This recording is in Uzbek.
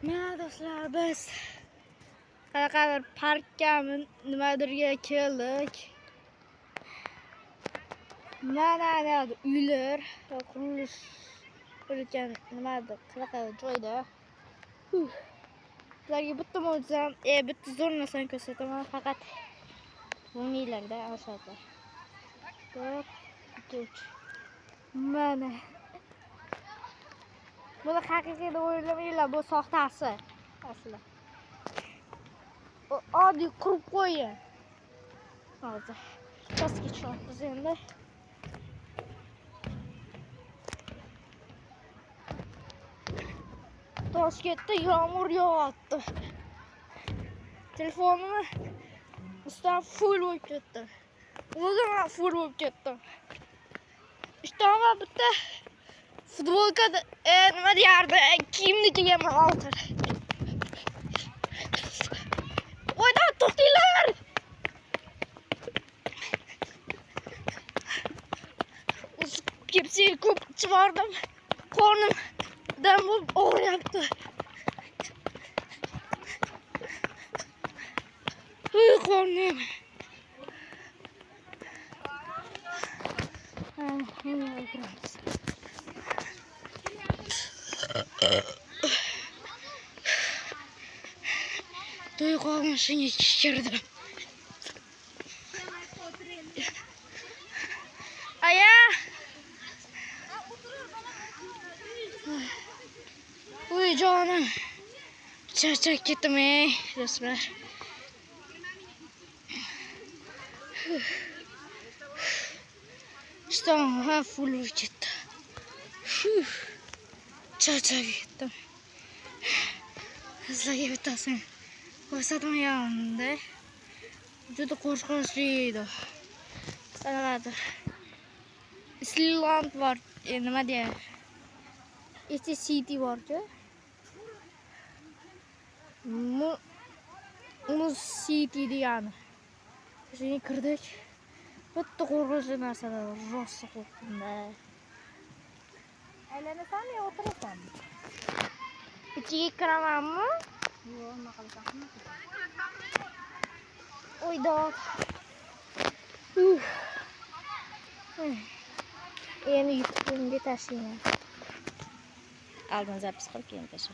Mana do'stlar, biz qanaqadir parkka nimadirga keldik. Mana uylar qurilish qilayotgan nimadir qanaqadir joyda. Sizlarga bitta mo'jizam, bitta zo'r narsani ko'rsataman, faqat o'nginglarda ashatlar. 4, 2, 3. Mana. Buni haqiqiy deb o'ylamanglar, bu soxtasi. Asli. Oddiy qurib qo'ygan. Hozir pastga chiqamiz endi. Toshkentda yomg'ir yog'yapti. Telefonimni ustidan full bo'lib ketdi. O'zim ham full bo'lib ketdim. İşte bitta futbolka nima deyardi, kiyimni kiyaman hozir. Oydan to'xtinglar. Kepsiga ko'p chivardim. Qornimdan bo'lib og'riyapti. Qornim. To'y qolmashini kishirdim. Aya! Uy jonim. Charchab ketdim, do'stlar. İştahım full ketdi. Charchab ketdim. Sizlarga bittasini ko'rsatmayapman-da. Juda qo'rqinchli edi. Qanaqadir Island bor, nima deydi? City bor-ku. Muz City degani. Shunga kirdik. Bitta qo'rqinchli narsalar, rosa qo'rqdim-da. Aylanasanmi yo o'tirasanmi? İçiga kiramanmi? Yo'q, nima qilasan? Oydoq. Endi yutib tashlayman. Oldin zapis qilib keyin tashlayman.